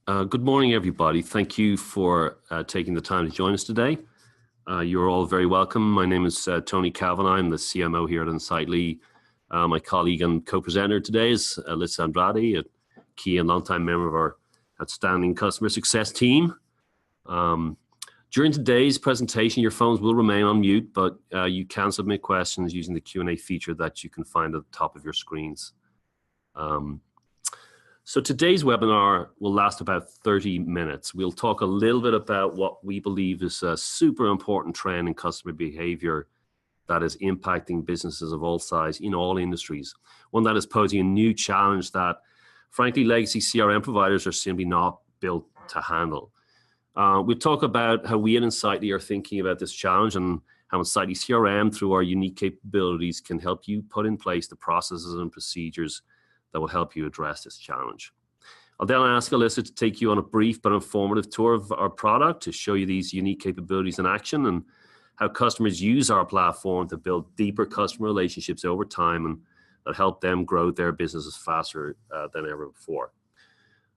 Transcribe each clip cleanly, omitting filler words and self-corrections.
Good morning, everybody. Thank you for taking the time to join us today. You're all very welcome. My name is Tony Kavanagh. I'm the CMO here at Insightly. My colleague and co-presenter today is Alyssa Andrade, a key and longtime member of our outstanding customer success team. During today's presentation, your phones will remain on mute, but you can submit questions using the Q&A feature that you can find at the top of your screens. So today's webinar will last about 30 minutes. We'll talk a little bit about what we believe is a super important trend in customer behavior that is impacting businesses of all size in all industries. One that is posing a new challenge that, frankly, legacy CRM providers are simply not built to handle. We'll talk about how we at Insightly are thinking about this challenge and how Insightly CRM, through our unique capabilities, can help you put in place the processes and procedures that will help you address this challenge. I'll then ask Alyssa to take you on a brief but informative tour of our product to show you these unique capabilities in action and how customers use our platform to build deeper customer relationships over time and that help them grow their businesses faster than ever before.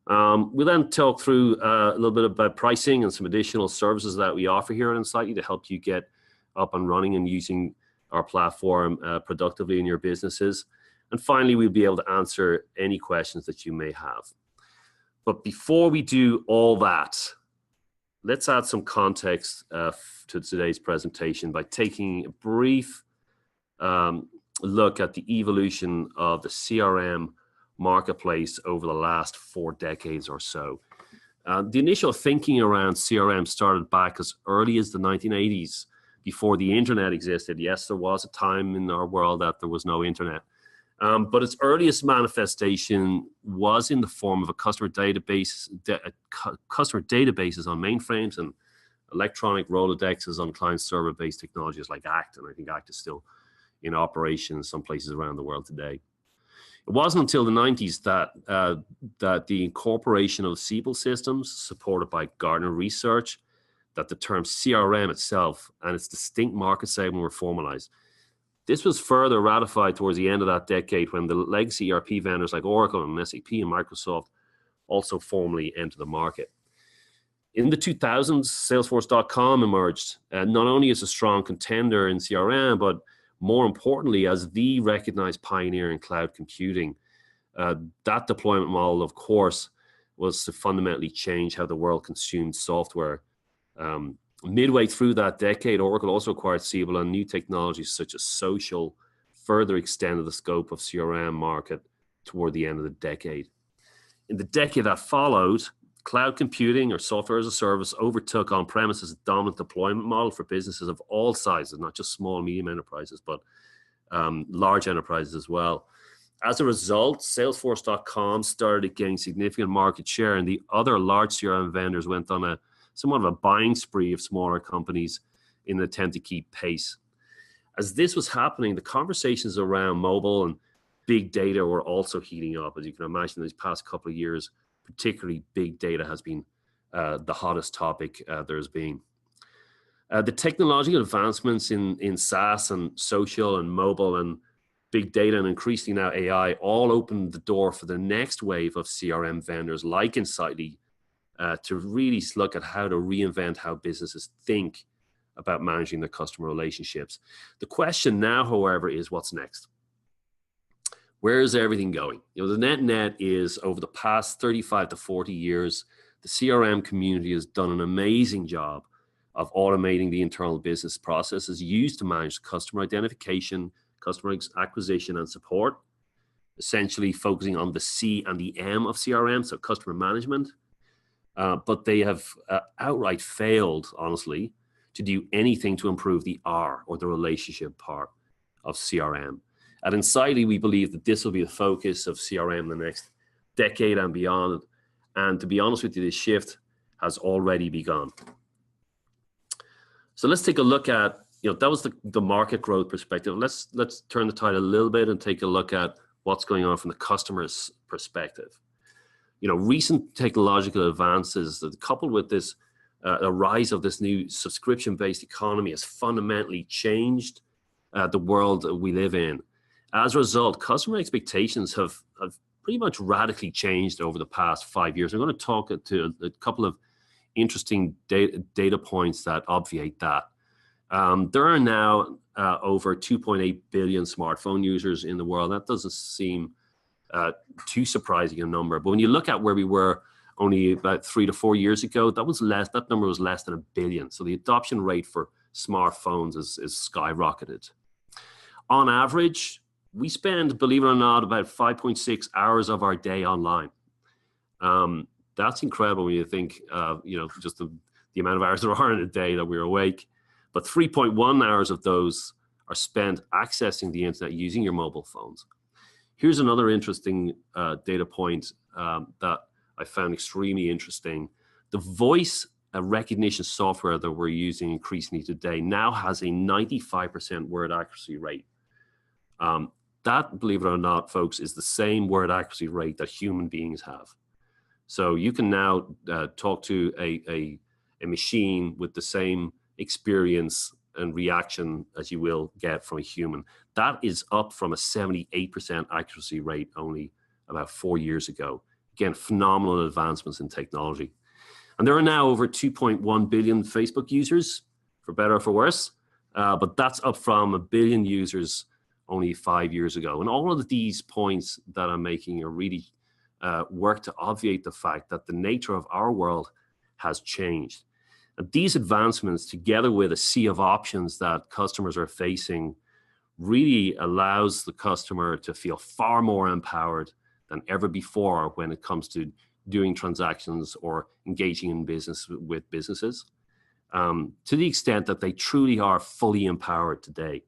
We'll then talk through a little bit about pricing and some additional services that we offer here at Insightly to help you get up and running and using our platform productively in your businesses. And finally, we'll be able to answer any questions that you may have. But before we do all that, let's add some context to today's presentation by taking a brief look at the evolution of the CRM marketplace over the last 4 decades or so. The initial thinking around CRM started back as early as the 1980s, before the internet existed. Yes, there was a time in our world that there was no internet. But its earliest manifestation was in the form of a customer databases on mainframes and electronic Rolodexes on client-server-based technologies like ACT, and I think ACT is still in operation in some places around the world today. It wasn't until the 90s that the incorporation of Siebel systems, supported by Gartner Research, that the term CRM itself and its distinct market segment were formalized. This was further ratified towards the end of that decade when the legacy ERP vendors like Oracle and SAP and Microsoft also formally entered the market. In the 2000s, Salesforce.com emerged, not only as a strong contender in CRM, but more importantly, as the recognized pioneer in cloud computing. That deployment model, of course, was to fundamentally change how the world consumed software. Midway through that decade, Oracle also acquired Siebel, and new technologies such as social further extended the scope of CRM market toward the end of the decade. In the decade that followed, cloud computing, or software as a service, overtook on-premise as a dominant deployment model for businesses of all sizes, not just small and medium enterprises, but large enterprises as well. As a result, Salesforce.com started gaining significant market share, and the other large CRM vendors went on somewhat of a buying spree of smaller companies in an attempt to keep pace. As this was happening, the conversations around mobile and big data were also heating up. As you can imagine, these past couple of years, particularly big data has been the hottest topic there's been. The technological advancements in SaaS and social and mobile and big data, and increasingly now AI, all opened the door for the next wave of CRM vendors like Insightly to really look at how to reinvent how businesses think about managing their customer relationships. The question now, however, is what's next? Where is everything going? The net is, over the past 35 to 40 years, the CRM community has done an amazing job of automating the internal business processes used to manage customer identification, customer acquisition, and support, essentially focusing on the C and the M of CRM, so customer management. But they have outright failed, honestly, to do anything to improve the R, or the relationship part of CRM. At Insightly, we believe that this will be the focus of CRM the next decade and beyond. And to be honest with you, this shift has already begun. So let's take a look at, that was the market growth perspective. Let's turn the tide a little bit and take a look at what's going on from the customer's perspective. Recent technological advances that, coupled with this, the rise of this new subscription-based economy, has fundamentally changed the world that we live in. As a result, customer expectations have pretty much radically changed over the past 5 years. I'm going to talk to a couple of interesting data points that obviate that. There are now over 2.8 billion smartphone users in the world. That doesn't seem too surprising a number, but when you look at where we were only about 3 to 4 years ago, that number was less than 1 billion. So the adoption rate for smartphones is skyrocketed. On average, we spend, believe it or not, about 5.6 hours of our day online. That's incredible when you think, just the amount of hours there are in a day that we're awake. But 3.1 hours of those are spent accessing the internet using your mobile phones. Here's another interesting data point that I found extremely interesting. The voice recognition software that we're using increasingly today now has a 95% word accuracy rate. That, believe it or not, folks, is the same word accuracy rate that human beings have. So you can now talk to a machine with the same experience and reaction as you will get from a human. That is up from a 78% accuracy rate only about 4 years ago. Again, phenomenal advancements in technology. And there are now over 2.1 billion Facebook users, for better or for worse, but that's up from 1 billion users only 5 years ago. And all of these points that I'm making are really work to obviate the fact that the nature of our world has changed. And these advancements, together with a sea of options that customers are facing, really allows the customer to feel far more empowered than ever before when it comes to doing transactions or engaging in business with businesses, to the extent that they truly are fully empowered today.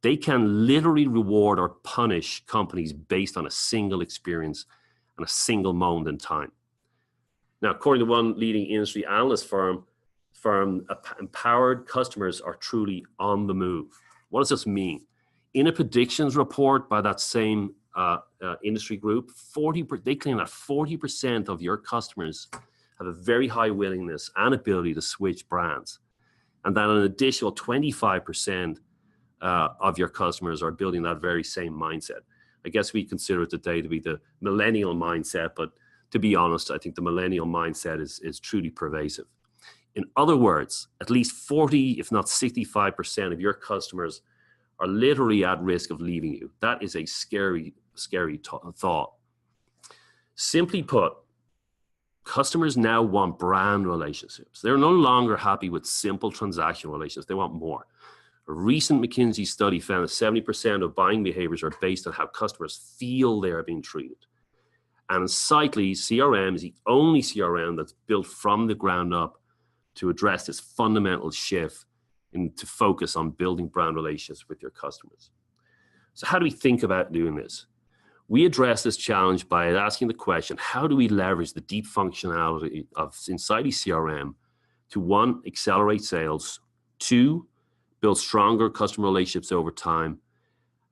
They can literally reward or punish companies based on a single experience and a single moment in time. Now, according to one leading industry analyst firm, empowered customers are truly on the move. What does this mean? In a predictions report by that same industry group, they claim that 40% of your customers have a very high willingness and ability to switch brands, and that an additional 25% of your customers are building that very same mindset. I guess we consider it today to be the millennial mindset, but to be honest, I think the millennial mindset is truly pervasive. In other words, at least 40, if not 65% of your customers are literally at risk of leaving you. That is a scary, scary thought. Simply put, customers now want brand relationships. They're no longer happy with simple transactional relationships. They want more. A recent McKinsey study found that 70% of buying behaviors are based on how customers feel they are being treated. And Insightly CRM is the only CRM that's built from the ground up to address this fundamental shift and to focus on building brand relationships with your customers. So how do we think about doing this? We address this challenge by asking the question, how do we leverage the deep functionality of Insightly CRM to, 1, accelerate sales, 2, build stronger customer relationships over time,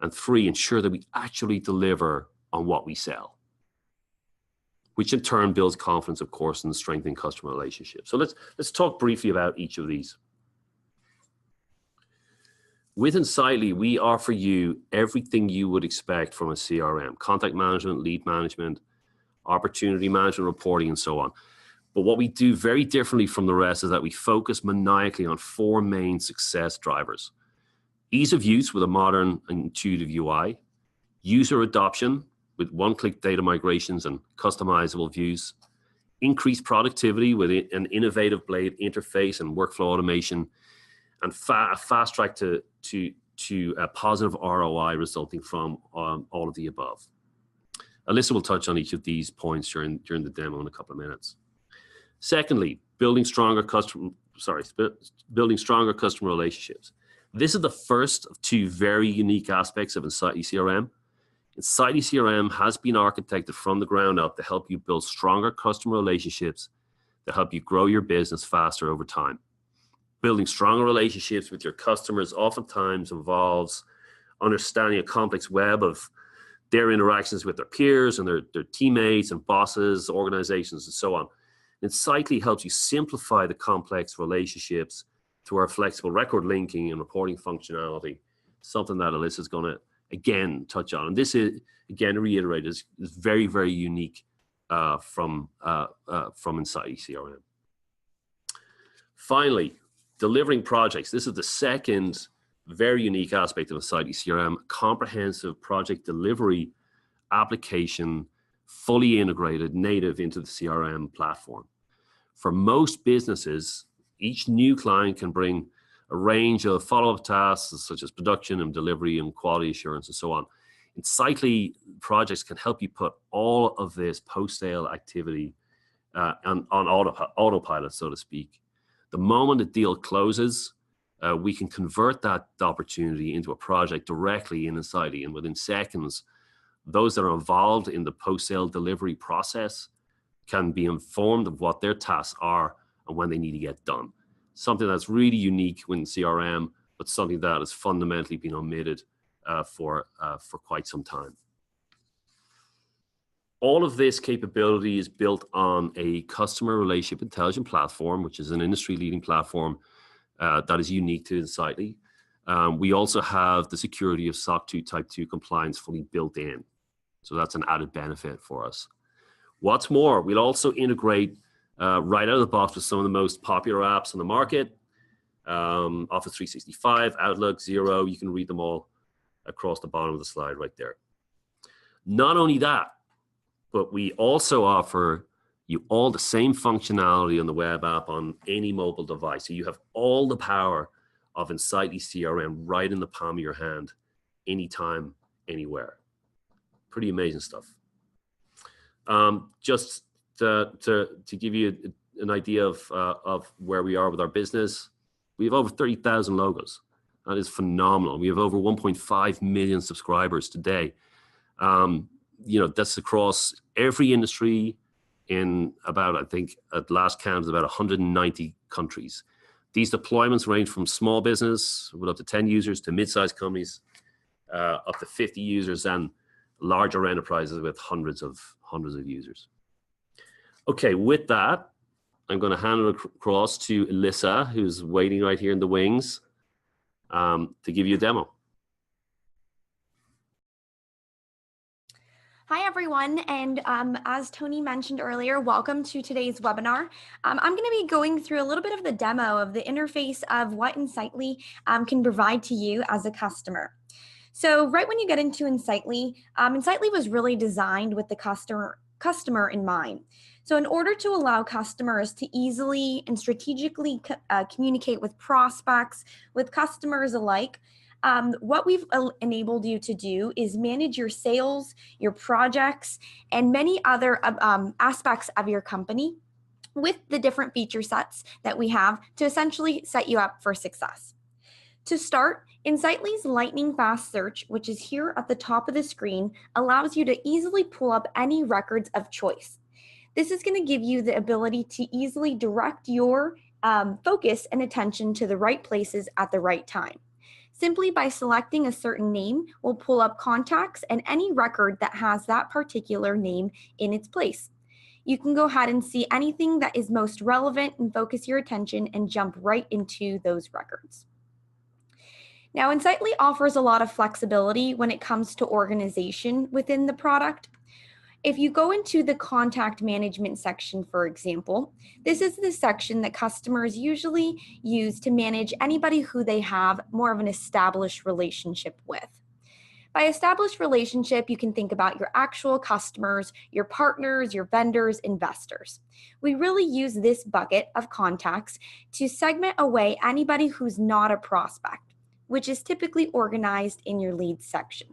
and 3, ensure that we actually deliver on what we sell, which in turn builds confidence, of course, and strengthening customer relationships. So let's talk briefly about each of these. With Insightly, we offer you everything you would expect from a CRM: contact management, lead management, opportunity management, reporting, and so on. But what we do very differently from the rest is that we focus maniacally on 4 main success drivers: ease of use with a modern and intuitive UI, user adoption with one-click data migrations and customizable views, increased productivity with an innovative Blade interface and workflow automation, and a fast track to a positive ROI resulting from all of the above. Alyssa will touch on each of these points during the demo in a couple of minutes. Secondly, building stronger customer relationships. This is the first of 2 very unique aspects of Insightly CRM. Insightly CRM has been architected from the ground up to help you build stronger customer relationships that help you grow your business faster over time. Building stronger relationships with your customers oftentimes involves understanding a complex web of their interactions with their peers and their teammates and bosses, organizations, and so on. Insightly helps you simplify the complex relationships through our flexible record linking and reporting functionality, something that Alyssa is going to again touch on. And this again, reiterate, is very, very unique from Insightly CRM. Finally, delivering projects. This is the second very unique aspect of Insightly CRM, comprehensive project delivery application, fully integrated, native into the CRM platform. For most businesses, each new client can bring a range of follow-up tasks such as production and delivery and quality assurance and so on. Insightly projects can help you put all of this post-sale activity on autopilot, so to speak. The moment a deal closes, we can convert that opportunity into a project directly in Insightly, and within seconds, those that are involved in the post-sale delivery process can be informed of what their tasks are and when they need to get done. Something that's really unique within CRM, but something that has fundamentally been omitted for quite some time. All of this capability is built on a customer relationship intelligence platform, which is an industry-leading platform that is unique to Insightly. We also have the security of SOC 2 Type 2 compliance fully built in. So that's an added benefit for us. What's more, we'll also integrate right out of the box with some of the most popular apps on the market. Office 365, Outlook, Xero, you can read them all across the bottom of the slide right there. Not only that, but we also offer you all the same functionality on the web app on any mobile device. So you have all the power of Insightly CRM right in the palm of your hand, anytime, anywhere. Pretty amazing stuff. Just to give you an idea of where we are with our business, we have over 30,000 logos. That is phenomenal. We have over 1.5 million subscribers today. That's across every industry in about, I think at last count, about 190 countries. These deployments range from small business with up to 10 users to mid-sized companies, up to 50 users, and larger enterprises with hundreds of users. Okay, with that, I'm going to hand it across to Alyssa, who's waiting right here in the wings, to give you a demo. Hi, everyone. And as Tony mentioned earlier, welcome to today's webinar. I'm going to be going through a little bit of the demo of the interface of what Insightly can provide to you as a customer. So right when you get into Insightly, Insightly was really designed with the customer in mind. So in order to allow customers to easily and strategically communicate with prospects, with customers alike, what we've enabled you to do is manage your sales, your projects, and many other aspects of your company with the different feature sets that we have to essentially set you up for success. To start, Insightly's lightning fast search, which is here at the top of the screen, allows you to easily pull up any records of choice. This is going to give you the ability to easily direct your focus and attention to the right places at the right time. Simply by selecting a certain name, we'll pull up contacts and any record that has that particular name in its place. You can go ahead and see anything that is most relevant and focus your attention and jump right into those records. Now, Insightly offers a lot of flexibility when it comes to organization within the product. If you go into the contact management section, for example, this is the section that customers usually use to manage anybody who they have more of an established relationship with. By established relationship, you can think about your actual customers, your partners, your vendors, investors. We really use this bucket of contacts to segment away anybody who's not a prospect, which is typically organized in your leads section.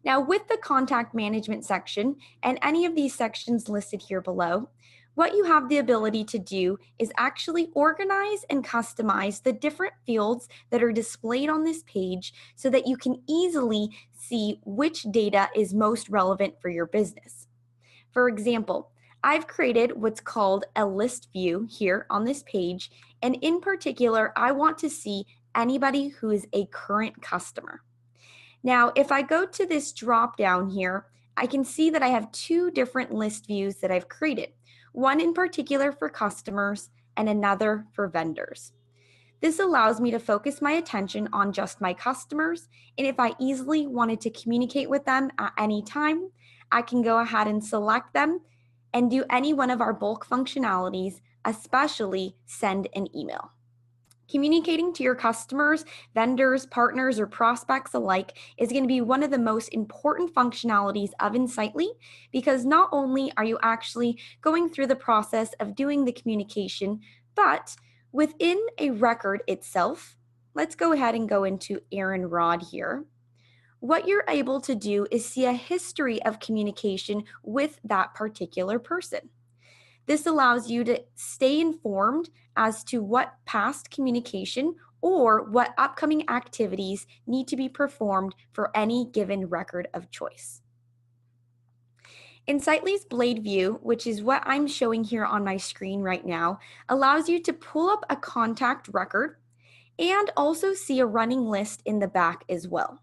Now, with the contact management section and any of these sections listed here below, what you have the ability to do is actually organize and customize the different fields that are displayed on this page so that you can easily see which data is most relevant for your business. For example, I've created what's called a list view here on this page, and in particular, I want to see anybody who is a current customer. Now, if I go to this drop down here, I can see that I have two different list views that I've created, one in particular for customers and another for vendors. This allows me to focus my attention on just my customers, and if I easily wanted to communicate with them at any time, I can go ahead and select them and do any one of our bulk functionalities, especially send an email. Communicating to your customers, vendors, partners, or prospects alike is going to be one of the most important functionalities of Insightly, because not only are you actually going through the process of doing the communication, but within a record itself, let's go ahead and go into Aaron Rod here. What you're able to do is see a history of communication with that particular person. This allows you to stay informed as to what past communication or what upcoming activities need to be performed for any given record of choice. Insightly's Blade View, which is what I'm showing here on my screen right now, allows you to pull up a contact record and also see a running list in the back as well.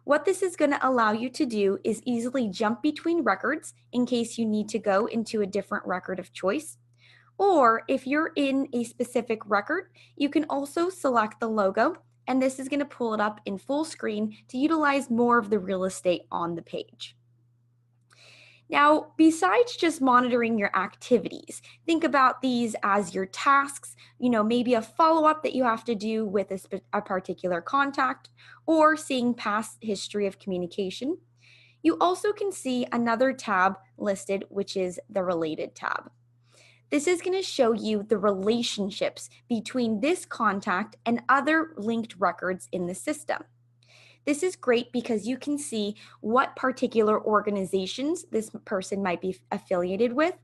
What this is going to allow you to do is easily jump between records in case you need to go into a different record of choice. Or if you're in a specific record, you can also select the logo, and this is going to pull it up in full screen to utilize more of the real estate on the page. Now, besides just monitoring your activities, think about these as your tasks, maybe a follow-up that you have to do with a particular contact, or seeing past history of communication. You also can see another tab listed, which is the Related tab. This is going to show you the relationships between this contact and other linked records in the system. This is great because you can see what particular organizations this person might be affiliated with,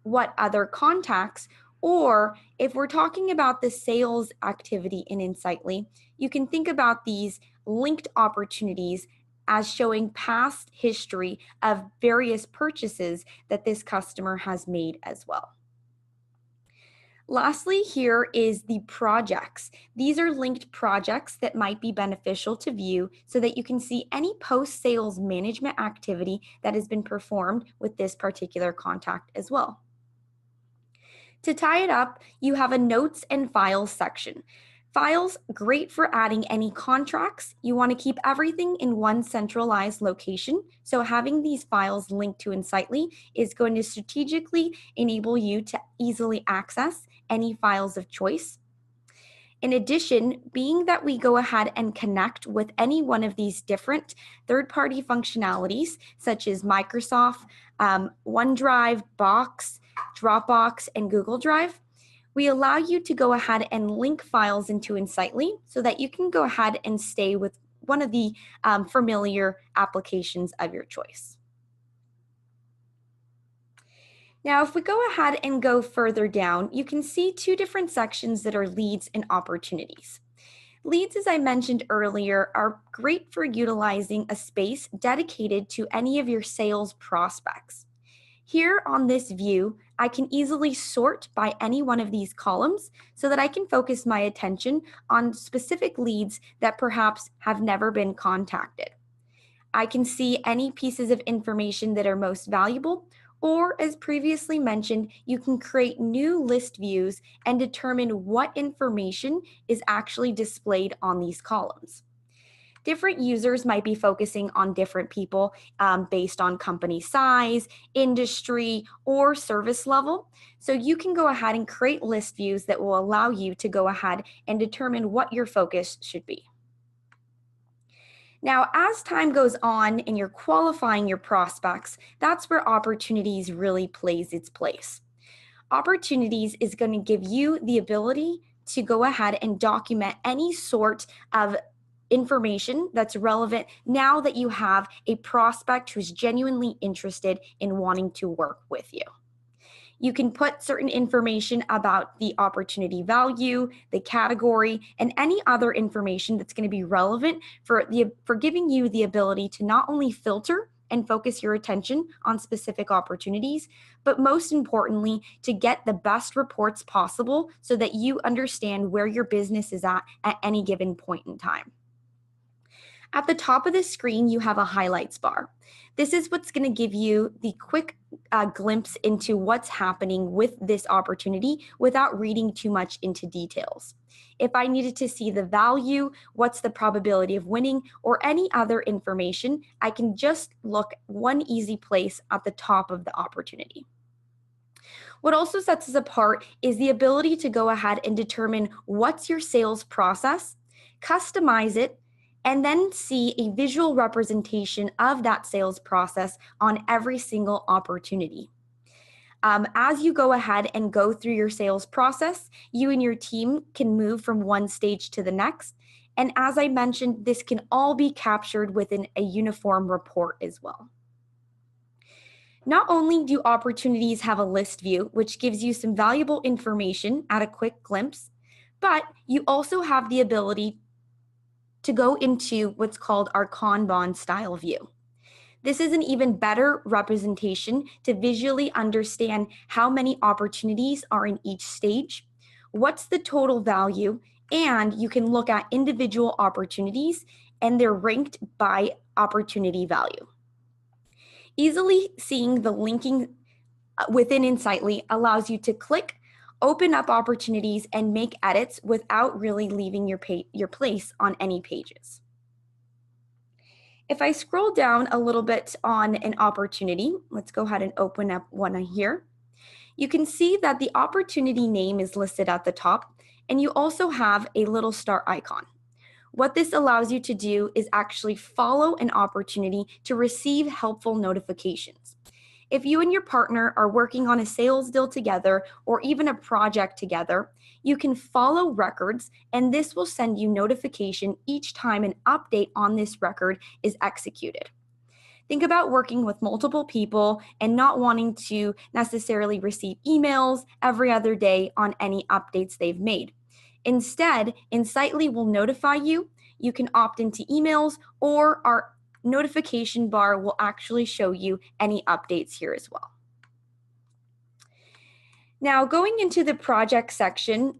what other contacts, or if we're talking about the sales activity in Insightly, you can think about these linked opportunities as showing past history of various purchases that this customer has made as well. Lastly, here is the projects. These are linked projects that might be beneficial to view so that you can see any post-sales management activity that has been performed with this particular contact as well. To tie it up, you have a notes and files section. Files, great for adding any contracts. You want to keep everything in one centralized location. So having these files linked to Insightly is going to strategically enable you to easily access any files of choice. In addition, being that we go ahead and connect with any one of these different third-party functionalities, such as Microsoft, OneDrive, Box, Dropbox, and Google Drive, we allow you to go ahead and link files into Insightly so that you can go ahead and stay with one of the familiar applications of your choice. Now, if we go ahead and go further down, you can see two different sections that are leads and opportunities. Leads, as I mentioned earlier, are great for utilizing a space dedicated to any of your sales prospects. Here on this view, I can easily sort by any one of these columns so that I can focus my attention on specific leads that perhaps have never been contacted. I can see any pieces of information that are most valuable, or as previously mentioned, you can create new list views and determine what information is actually displayed on these columns. Different users might be focusing on different people based on company size, industry, or service level. So you can go ahead and create list views that will allow you to go ahead and determine what your focus should be. Now, as time goes on and you're qualifying your prospects, that's where Opportunities really plays its place. Opportunities is going to give you the ability to go ahead and document any sort of information that's relevant now that you have a prospect who's genuinely interested in wanting to work with you. You can put certain information about the opportunity value, the category, and any other information that's going to be relevant for giving you the ability to not only filter and focus your attention on specific opportunities, but most importantly, to get the best reports possible so that you understand where your business is at any given point in time. At the top of the screen, you have a highlights bar. This is what's going to give you the quick glimpse into what's happening with this opportunity without reading too much into details. If I needed to see the value, what's the probability of winning, or any other information, I can just look one easy place at the top of the opportunity. What also sets us apart is the ability to go ahead and determine what's your sales process, customize it, and then see a visual representation of that sales process on every single opportunity. As you go ahead and go through your sales process, you and your team can move from one stage to the next. And as I mentioned, this can all be captured within a uniform report as well. Not only do opportunities have a list view, which gives you some valuable information at a quick glimpse, but you also have the ability to go into what's called our Kanban style view. This is an even better representation to visually understand how many opportunities are in each stage, what's the total value, and you can look at individual opportunities and they're ranked by opportunity value. Easily seeing the linking within Insightly allows you to click, open up opportunities, and make edits without really leaving your place on any pages. If I scroll down a little bit on an opportunity, let's go ahead and open up one here. You can see that the opportunity name is listed at the top, and you also have a little star icon. What this allows you to do is actually follow an opportunity to receive helpful notifications. If you and your partner are working on a sales deal together or even a project together, you can follow records, and this will send you notification each time an update on this record is executed. Think about working with multiple people and not wanting to necessarily receive emails every other day on any updates they've made. Instead, Insightly will notify you. You can opt into emails, or our notification bar will actually show you any updates here as well. Now, going into the project section,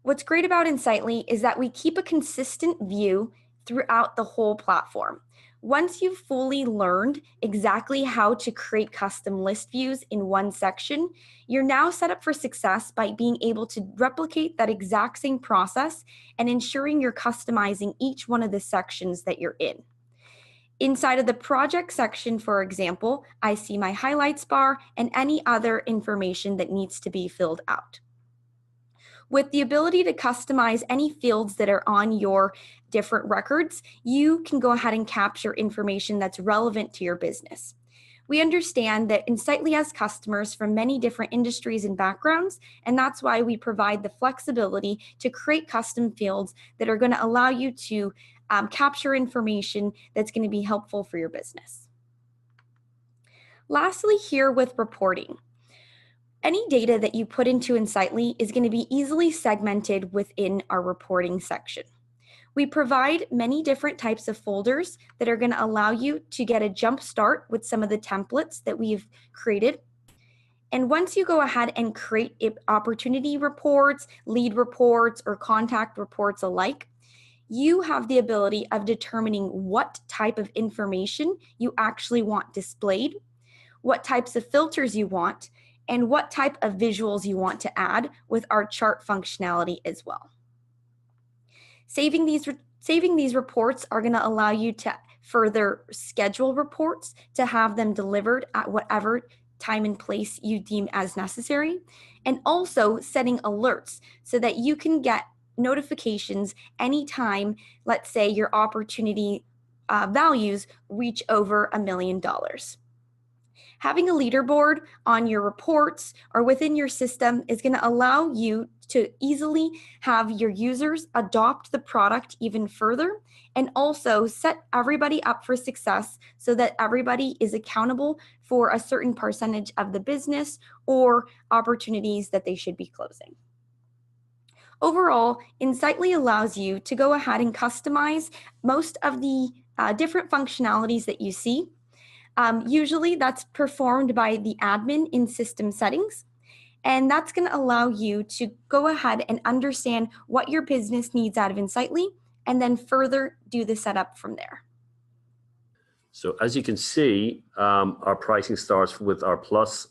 what's great about Insightly is that we keep a consistent view throughout the whole platform. Once you've fully learned exactly how to create custom list views in one section, you're now set up for success by being able to replicate that exact same process and ensuring you're customizing each one of the sections that you're in. Inside of the project section, for example, I see my highlights bar and any other information that needs to be filled out. With the ability to customize any fields that are on your different records, you can go ahead and capture information that's relevant to your business. We understand that Insightly has customers from many different industries and backgrounds, and that's why we provide the flexibility to create custom fields that are going to allow you to capture information that's going to be helpful for your business. Lastly, here with reporting. Any data that you put into Insightly is going to be easily segmented within our reporting section. We provide many different types of folders that are going to allow you to get a jump start with some of the templates that we've created. And once you go ahead and create opportunity reports, lead reports, or contact reports alike, you have the ability of determining what type of information you actually want displayed, what types of filters you want, and what type of visuals you want to add with our chart functionality as well. Saving these reports are going to allow you to further schedule reports to have them delivered at whatever time and place you deem as necessary, and also setting alerts so that you can get notifications anytime, let's say, your opportunity values reach over $1 million. Having a leaderboard on your reports or within your system is going to allow you to easily have your users adopt the product even further, and also set everybody up for success so that everybody is accountable for a certain percentage of the business or opportunities that they should be closing. Overall, Insightly allows you to go ahead and customize most of the different functionalities that you see. Usually that's performed by the admin in system settings, and that's going to allow you to go ahead and understand what your business needs out of Insightly and then further do the setup from there. So as you can see, our pricing starts with our plus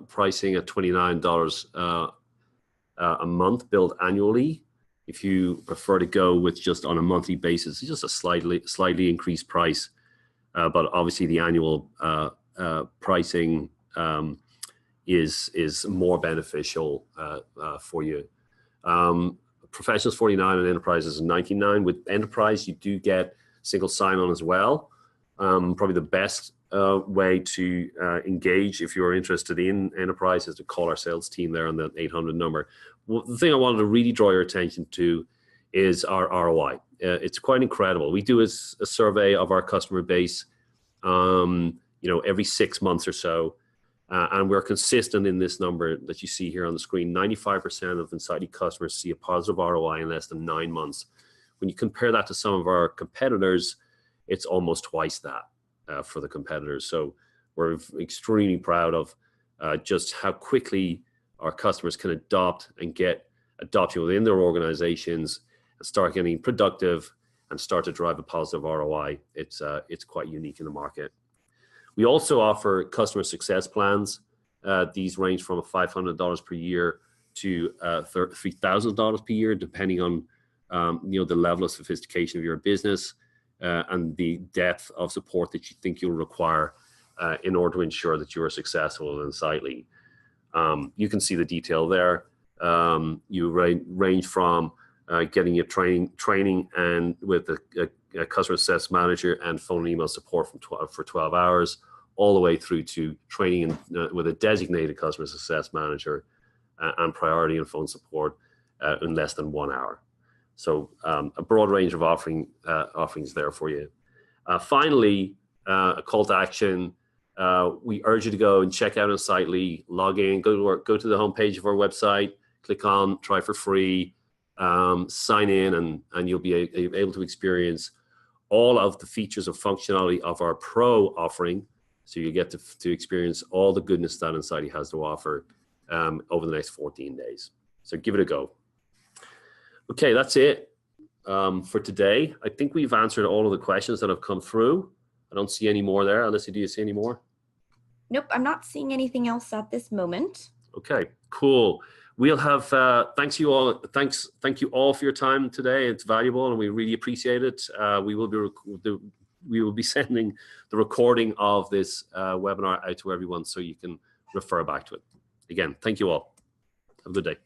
pricing at $29 a month billed annually. If you prefer to go with just on a monthly basis, it's just a slightly increased price, but obviously the annual pricing is more beneficial for you. Professionals 49 and Enterprise is 99. With Enterprise, you do get single sign-on as well. Probably the best way to engage if you're interested in Enterprise is to call our sales team there on the 800 number. Well, the thing I wanted to really draw your attention to is our ROI. It's quite incredible. We do a survey of our customer base, every 6 months or so. And we're consistent in this number that you see here on the screen. 95% of Insightly customers see a positive ROI in less than 9 months. When you compare that to some of our competitors, it's almost twice that for the competitors. So we're extremely proud of just how quickly our customers can adopt and get adoption within their organizations and start getting productive and start to drive a positive ROI. It's quite unique in the market. We also offer customer success plans. These range from $500 per year to $3,000 per year, depending on the level of sophistication of your business and the depth of support that you think you'll require in order to ensure that you are successful in Insightly. You can see the detail there. You range from getting your training and with a customer success manager and phone and email support for 12 hours, all the way through to training with a designated customer success manager and priority and phone support in less than 1 hour. So a broad range of offerings there for you. Finally, a call to action. We urge you to go and check out Insightly, log in, go to the homepage of our website, click on try for free, sign in, and you'll be able to experience all of the features and functionality of our Pro offering. So you get to experience all the goodness that Insightly has to offer over the next 14 days. So give it a go. Okay, that's it for today. I think we've answered all of the questions that have come through. I don't see any more there. Alyssa, do you see any more? Nope, I'm not seeing anything else at this moment. Okay, cool. We'll have thank you all for your time today. It's valuable and we really appreciate it. We will be sending the recording of this webinar out to everyone so you can refer back to it. Again, thank you all. Have a good day.